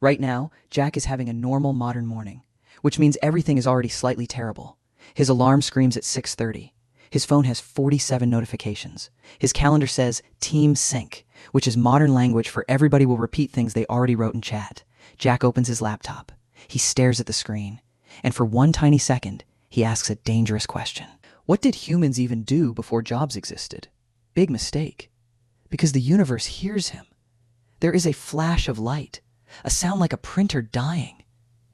Right now, Jack is having a normal modern morning, which means everything is already slightly terrible. His alarm screams at 6:30. His phone has 47 notifications. His calendar says Team Sync, which is modern language for everybody will repeat things they already wrote in chat. Jack opens his laptop. He stares at the screen. And for one tiny second, he asks a dangerous question. What did humans even do before jobs existed? Big mistake. Because the universe hears him. There is a flash of light, a sound like a printer dying.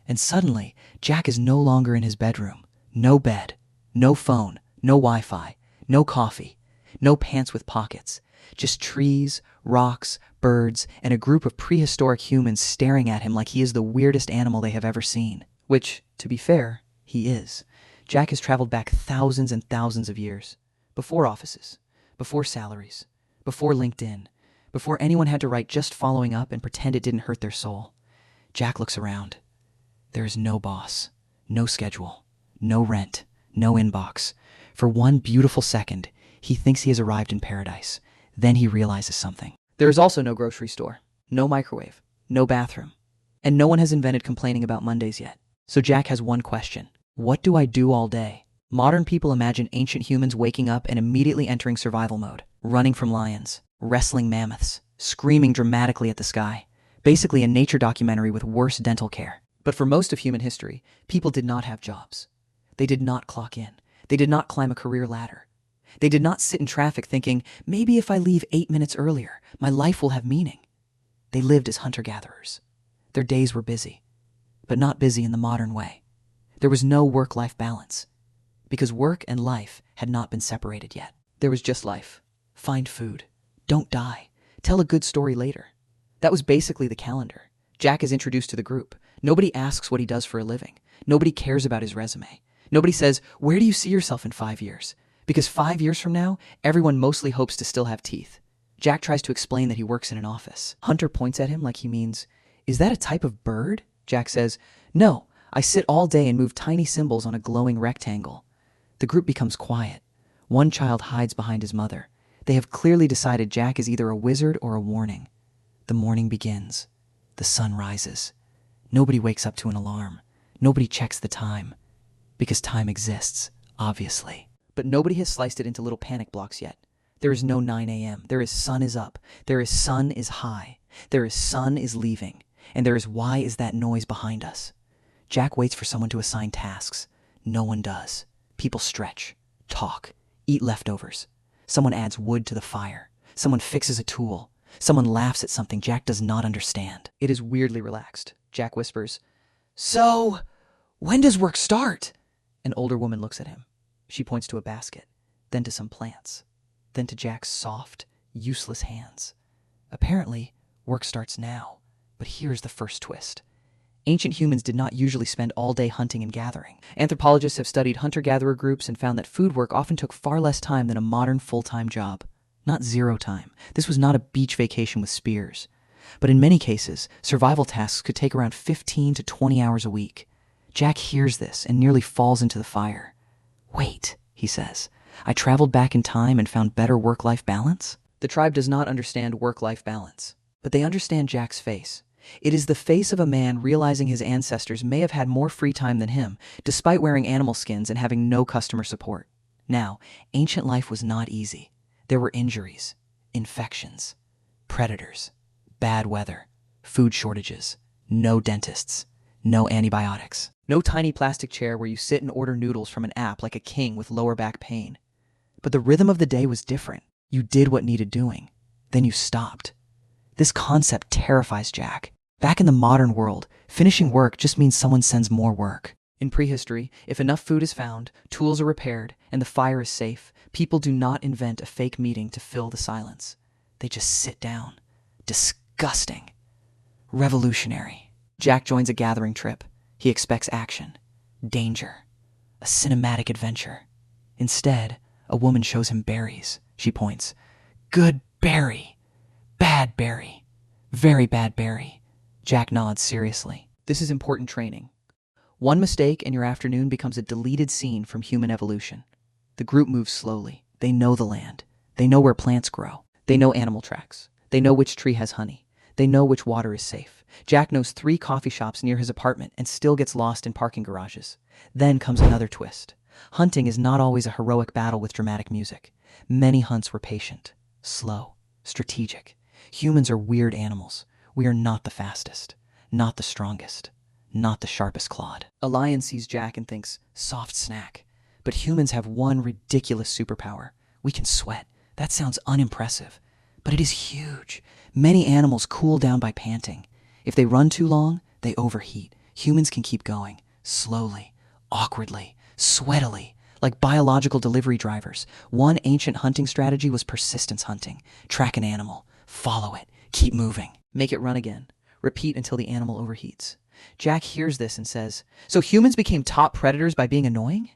And suddenly, Jack is no longer in his bedroom. No bed, no phone, no Wi-Fi, no coffee, no pants with pockets. Just trees, rocks, birds, and a group of prehistoric humans staring at him like he is the weirdest animal they have ever seen. Which, to be fair, he is. Jack has traveled back thousands and thousands of years. Before offices, before salaries, before LinkedIn, before anyone had to write just following up and pretend it didn't hurt their soul. Jack looks around. There is no boss, no schedule, no rent, no inbox. For one beautiful second, he thinks he has arrived in paradise. Then he realizes something. There is also no grocery store, no microwave, no bathroom, and no one has invented complaining about Mondays yet. So Jack has one question. What do I do all day? Modern people imagine ancient humans waking up and immediately entering survival mode, running from lions, wrestling mammoths, screaming dramatically at the sky. Basically a nature documentary with worse dental care. But for most of human history, people did not have jobs. They did not clock in. They did not climb a career ladder. They did not sit in traffic thinking, maybe if I leave 8 minutes earlier, my life will have meaning. They lived as hunter-gatherers. Their days were busy, but not busy in the modern way. There was no work-life balance, because work and life had not been separated yet. There was just life. Find food. Don't die. Tell a good story later. That was basically the calendar. Jack is introduced to the group. Nobody asks what he does for a living. Nobody cares about his resume. Nobody says, where do you see yourself in 5 years? Because 5 years from now, everyone mostly hopes to still have teeth. Jack tries to explain that he works in an office. Hunter points at him like he means, is that a type of bird? Jack says, no, I sit all day and move tiny symbols on a glowing rectangle. The group becomes quiet. One child hides behind his mother. They have clearly decided Jack is either a wizard or a warning. The morning begins. The sun rises. Nobody wakes up to an alarm. Nobody checks the time. Because time exists, obviously. But nobody has sliced it into little panic blocks yet. There is no 9 a.m. There is sun is up. There is sun is high. There is sun is leaving. And there is why is that noise behind us. Jack waits for someone to assign tasks. No one does. People stretch, talk, eat leftovers. Someone adds wood to the fire. Someone fixes a tool. Someone laughs at something Jack does not understand. It is weirdly relaxed. Jack whispers, so, when does work start? An older woman looks at him. She points to a basket, then to some plants, then to Jack's soft, useless hands. Apparently, work starts now. But here's the first twist. Ancient humans did not usually spend all day hunting and gathering. Anthropologists have studied hunter-gatherer groups and found that food work often took far less time than a modern full-time job. Not zero time. This was not a beach vacation with spears. But in many cases, survival tasks could take around 15 to 20 hours a week. Jack hears this and nearly falls into the fire. Wait, he says, I traveled back in time and found better work-life balance? The tribe does not understand work-life balance, but they understand Jack's face. It is the face of a man realizing his ancestors may have had more free time than him, despite wearing animal skins and having no customer support. Now, ancient life was not easy. There were injuries, infections, predators, bad weather, food shortages, no dentists, no antibiotics, no tiny plastic chair where you sit and order noodles from an app like a king with lower back pain. But the rhythm of the day was different. You did what needed doing, then you stopped. This concept terrifies Jack. Back in the modern world, finishing work just means someone sends more work. In prehistory, if enough food is found, tools are repaired, and the fire is safe, people do not invent a fake meeting to fill the silence. They just sit down. Disgusting. Revolutionary. Jack joins a gathering trip. He expects action, danger, a cinematic adventure. Instead, a woman shows him berries. She points. Good berry. Bad berry. Very bad berry. Jack nods seriously. This is important training. One mistake and your afternoon becomes a deleted scene from human evolution. The group moves slowly. They know the land. They know where plants grow. They know animal tracks. They know which tree has honey. They know which water is safe. Jack knows 3 coffee shops near his apartment and still gets lost in parking garages. Then comes another twist. Hunting is not always a heroic battle with dramatic music. Many hunts were patient, slow, strategic. Humans are weird animals. We are not the fastest, not the strongest, not the sharpest clawed. A lion sees Jack and thinks, soft snack. But humans have one ridiculous superpower. We can sweat. That sounds unimpressive, but it is huge. Many animals cool down by panting. If they run too long, they overheat. Humans can keep going, slowly, awkwardly, sweatily, like biological delivery drivers. One ancient hunting strategy was persistence hunting. Track an animal, follow it, keep moving, make it run again. Repeat until the animal overheats. Jack hears this and says, so humans became top predators by being annoying?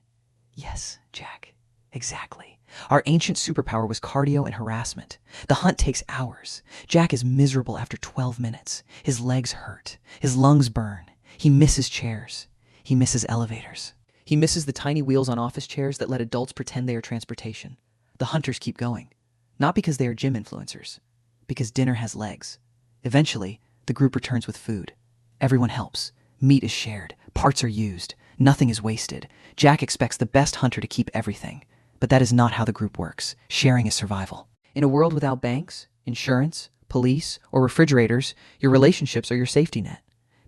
Yes, Jack, exactly. Our ancient superpower was cardio and harassment. The hunt takes hours. Jack is miserable after 12 minutes. His legs hurt. His lungs burn. He misses chairs. He misses elevators. He misses the tiny wheels on office chairs that let adults pretend they are transportation. The hunters keep going. Not because they are gym influencers. Because dinner has legs. Eventually, the group returns with food. Everyone helps. Meat is shared. Parts are used. Nothing is wasted. Jack expects the best hunter to keep everything. But that is not how the group works. Sharing is survival. In a world without banks, insurance, police, or refrigerators, your relationships are your safety net.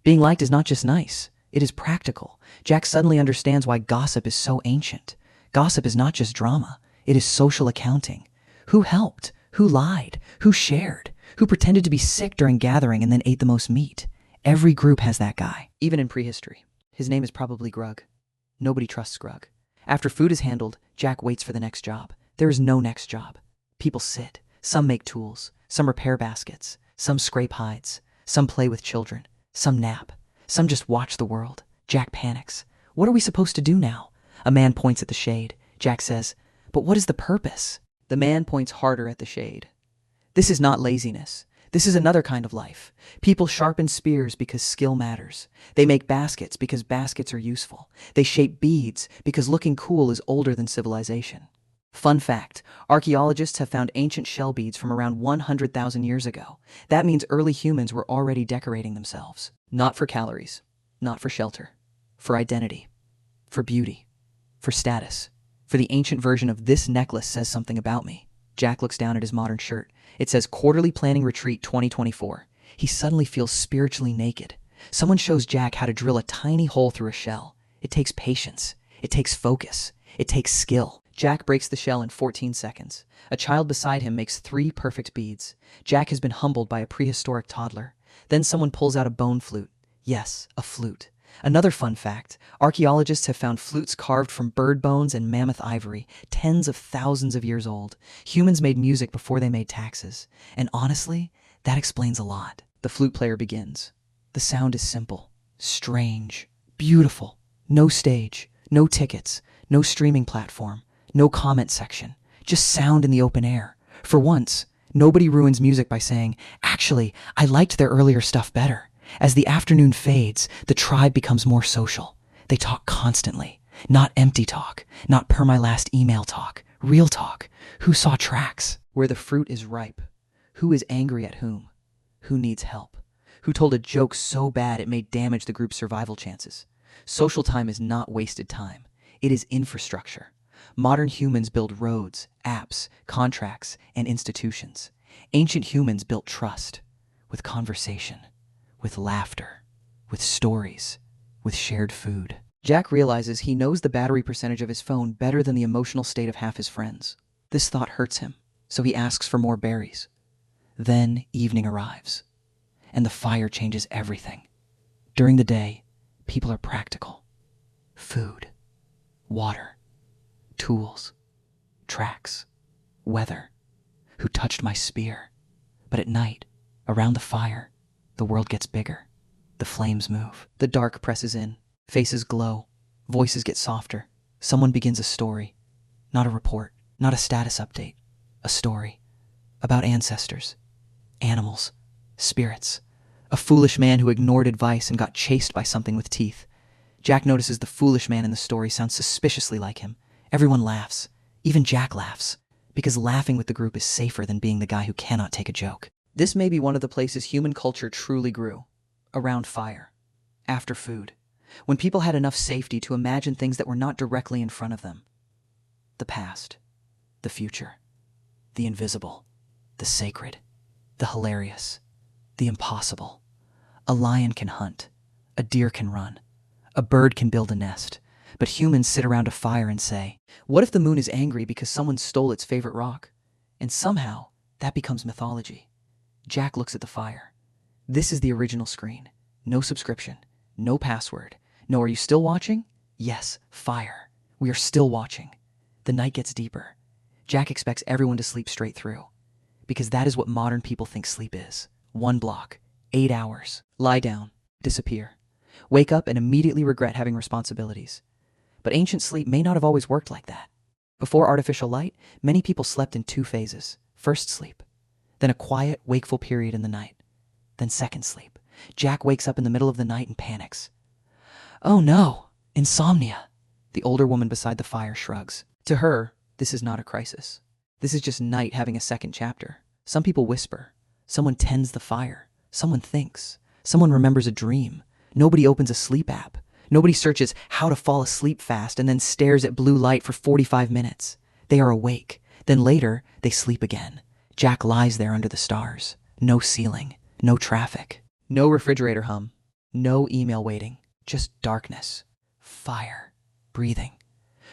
Being liked is not just nice. It is practical. Jack suddenly understands why gossip is so ancient. Gossip is not just drama. It is social accounting. Who helped? Who lied? Who shared? Who pretended to be sick during gathering and then ate the most meat? Every group has that guy. Even in prehistory. His name is probably Grug. Nobody trusts Grug. After food is handled, Jack waits for the next job. There is no next job. People sit. Some make tools. Some repair baskets. Some scrape hides. Some play with children. Some nap. Some just watch the world. Jack panics. What are we supposed to do now? A man points at the shade. Jack says, but what is the purpose? The man points harder at the shade. This is not laziness. This is another kind of life. People sharpen spears because skill matters. They make baskets because baskets are useful. They shape beads because looking cool is older than civilization. Fun fact, archaeologists have found ancient shell beads from around 100,000 years ago. That means early humans were already decorating themselves. Not for calories, not for shelter, for identity, for beauty, for status. For the ancient version of this necklace says something about me. Jack looks down at his modern shirt. It says Quarterly Planning Retreat 2024. He suddenly feels spiritually naked. Someone shows Jack how to drill a tiny hole through a shell. It takes patience. It takes focus. It takes skill. Jack breaks the shell in 14 seconds. A child beside him makes 3 perfect beads. Jack has been humbled by a prehistoric toddler. Then someone pulls out a bone flute. Yes, a flute. Another fun fact, archaeologists have found flutes carved from bird bones and mammoth ivory, tens of thousands of years old. Humans made music before they made taxes. And honestly, that explains a lot. The flute player begins. The sound is simple, strange, beautiful. No stage, no tickets, no streaming platform, no comment section. Just sound in the open air. For once, nobody ruins music by saying, actually, I liked their earlier stuff better. As the afternoon fades, the tribe becomes more social. They talk constantly. Not empty talk. Not per my last email talk. Real talk. Who saw tracks? Where the fruit is ripe. Who is angry at whom? Who needs help? Who told a joke so bad it may damage the group's survival chances? Social time is not wasted time. It is infrastructure. Modern humans build roads, apps, contracts, and institutions. Ancient humans built trust with conversation, with laughter, with stories, with shared food. Jack realizes he knows the battery percentage of his phone better than the emotional state of half his friends. This thought hurts him, so he asks for more berries. Then evening arrives, and the fire changes everything. During the day, people are practical. Food, water, tools, tracks, weather. Who touched my spear? But at night, around the fire, the world gets bigger. The flames move. The dark presses in. Faces glow. Voices get softer. Someone begins a story. Not a report. Not a status update. A story. About ancestors. Animals. Spirits. A foolish man who ignored advice and got chased by something with teeth. Jack notices the foolish man in the story sounds suspiciously like him. Everyone laughs. Even Jack laughs. Because laughing with the group is safer than being the guy who cannot take a joke. This may be one of the places human culture truly grew. Around fire. After food. When people had enough safety to imagine things that were not directly in front of them. The past. The future. The invisible. The sacred. The hilarious. The impossible. A lion can hunt. A deer can run. A bird can build a nest. But humans sit around a fire and say, what if the moon is angry because someone stole its favorite rock? And somehow, that becomes mythology. Jack looks at the fire. This is the original screen. No subscription. No password. No, are you still watching? Yes, fire. We are still watching. The night gets deeper. Jack expects everyone to sleep straight through. Because that is what modern people think sleep is. 1 block. 8 hours. Lie down. Disappear. Wake up and immediately regret having responsibilities. But ancient sleep may not have always worked like that. Before artificial light, many people slept in 2 phases. First sleep. Then a quiet, wakeful period in the night. Then second sleep. Jack wakes up in the middle of the night and panics. Oh no, insomnia. The older woman beside the fire shrugs. To her, this is not a crisis. This is just night having a second chapter. Some people whisper. Someone tends the fire. Someone thinks. Someone remembers a dream. Nobody opens a sleep app. Nobody searches how to fall asleep fast and then stares at blue light for 45 minutes. They are awake. Then later, they sleep again. Jack lies there under the stars. No ceiling. No traffic. No refrigerator hum. No email waiting. Just darkness. Fire. Breathing.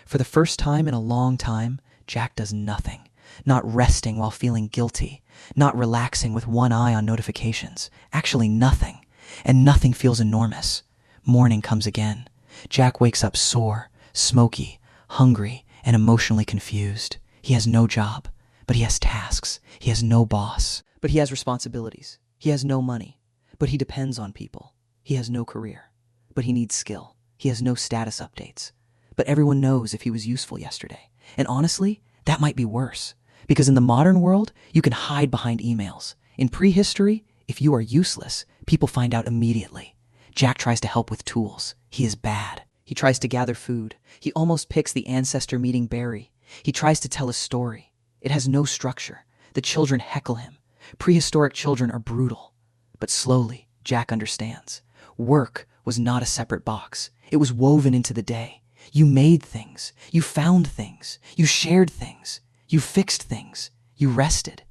For the first time in a long time, Jack does nothing. Not resting while feeling guilty. Not relaxing with one eye on notifications. Actually nothing. And nothing feels enormous. Morning comes again. Jack wakes up sore, smoky, hungry, and emotionally confused. He has no job, but he has tasks. He has no boss, but he has responsibilities. He has no money, but he depends on people. He has no career, but he needs skill. He has no status updates, but everyone knows if he was useful yesterday. And honestly, that might be worse, because in the modern world, you can hide behind emails. In prehistory, if you are useless, people find out immediately. Jack tries to help with tools. He is bad. He tries to gather food. He almost picks the ancestor meeting berry. He tries to tell a story. It has no structure. The children heckle him. Prehistoric children are brutal. But slowly, Jack understands. Work was not a separate box. It was woven into the day. You made things. You found things. You shared things. You fixed things. You rested.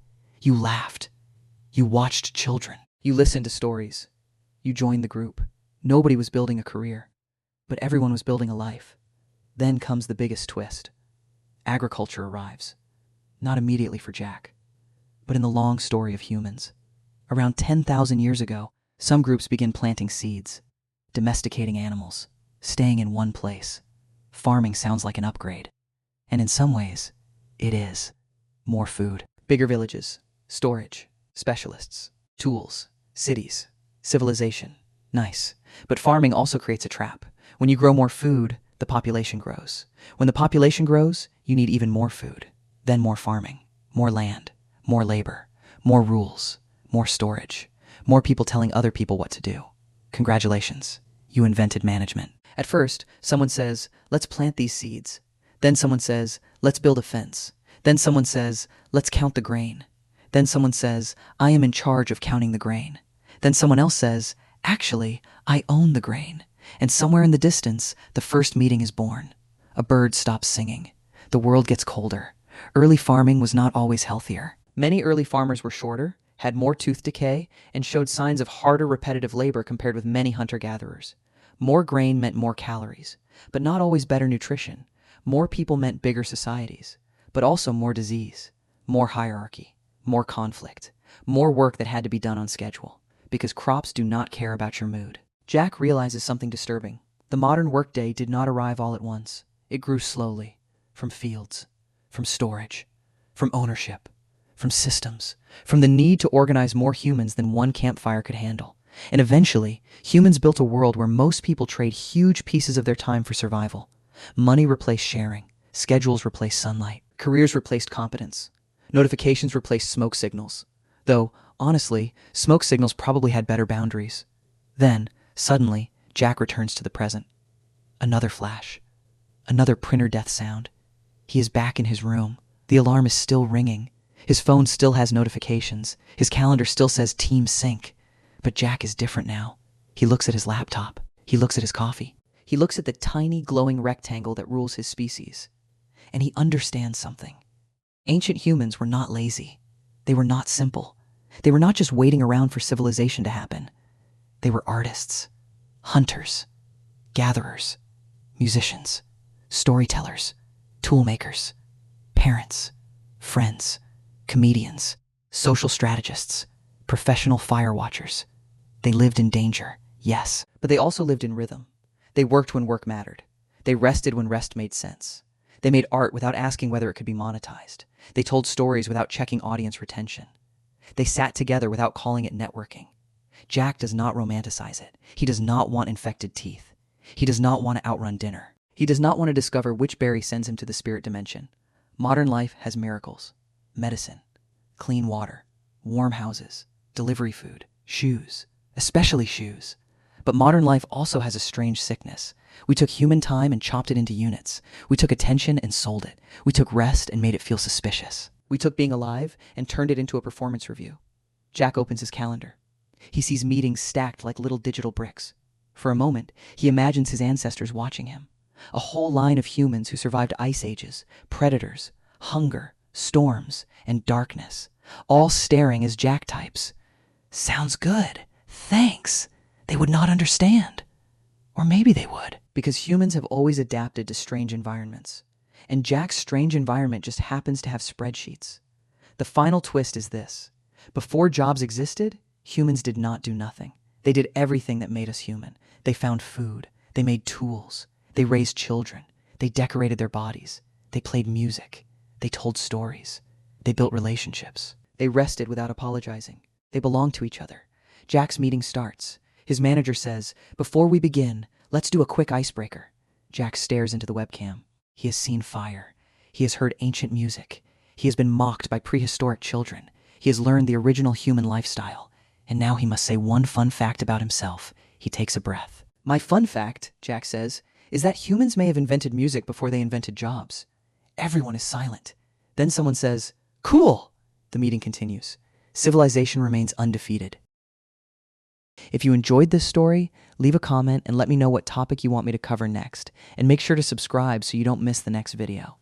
You laughed. You watched children. You listened to stories. You joined the group. Nobody was building a career, but everyone was building a life. Then comes the biggest twist. Agriculture arrives. Not immediately for Jack, but in the long story of humans. Around 10,000 years ago, some groups begin planting seeds, domesticating animals, staying in one place. Farming sounds like an upgrade. And in some ways, it is. More food, bigger villages, storage, specialists, tools, cities, civilization. Nice. But farming also creates a trap. When you grow more food, the population grows. When the population grows, you need even more food. Then more farming, more land, more labor, more rules, more storage, more people telling other people what to do. Congratulations, you invented management. At first, someone says, let's plant these seeds. Then someone says, let's build a fence. Then someone says, let's count the grain. Then someone says, I am in charge of counting the grain. Then someone else says, actually, I own the grain. And somewhere in the distance, the first meeting is born. A bird stops singing. The world gets colder. Early farming was not always healthier. Many early farmers were shorter, had more tooth decay, and showed signs of harder repetitive labor compared with many hunter-gatherers. More grain meant more calories, but not always better nutrition. More people meant bigger societies, but also more disease, more hierarchy, more conflict, more work that had to be done on schedule, because crops do not care about your mood. Jack realizes something disturbing. The modern workday did not arrive all at once. It grew slowly, from fields, from storage, from ownership, from systems, from the need to organize more humans than one campfire could handle. And eventually, humans built a world where most people trade huge pieces of their time for survival. Money replaced sharing. Schedules replaced sunlight. Careers replaced competence. Notifications replaced smoke signals. Though, honestly, smoke signals probably had better boundaries. Then, suddenly, Jack returns to the present. Another flash. Another printer death sound. He is back in his room. The alarm is still ringing. His phone still has notifications. His calendar still says Team Sync. But Jack is different now. He looks at his laptop. He looks at his coffee. He looks at the tiny glowing rectangle that rules his species. And he understands something. Ancient humans were not lazy. They were not simple. They were not just waiting around for civilization to happen. They were artists, hunters, gatherers, musicians, storytellers, toolmakers, parents, friends, comedians, social strategists, professional fire watchers. They lived in danger, yes, but they also lived in rhythm. They worked when work mattered. They rested when rest made sense. They made art without asking whether it could be monetized. They told stories without checking audience retention. They sat together without calling it networking. Jack does not romanticize it. He does not want infected teeth. He does not want to outrun dinner. He does not want to discover which berry sends him to the spirit dimension. Modern life has miracles. Medicine, clean water, warm houses, delivery food, shoes, especially shoes. But modern life also has a strange sickness. We took human time and chopped it into units. We took attention and sold it. We took rest and made it feel suspicious. We took being alive and turned it into a performance review. Jack opens his calendar. He sees meetings stacked like little digital bricks. For a moment, he imagines his ancestors watching him. A whole line of humans who survived ice ages, predators, hunger, storms, and darkness, all staring as Jack types. Sounds good. Thanks. They would not understand. Or maybe they would, because humans have always adapted to strange environments. And Jack's strange environment just happens to have spreadsheets. The final twist is this. Before jobs existed, humans did not do nothing. They did everything that made us human. They found food. They made tools. They raised children. They decorated their bodies. They played music. They told stories. They built relationships. They rested without apologizing. They belonged to each other. Jack's meeting starts. His manager says, "Before we begin, let's do a quick icebreaker." Jack stares into the webcam. He has seen fire. He has heard ancient music. He has been mocked by prehistoric children. He has learned the original human lifestyle. And now he must say one fun fact about himself. He takes a breath. "My fun fact," Jack says, "is that humans may have invented music before they invented jobs." Everyone is silent. Then someone says, "Cool." The meeting continues. Civilization remains undefeated. If you enjoyed this story, leave a comment and let me know what topic you want me to cover next. And make sure to subscribe so you don't miss the next video.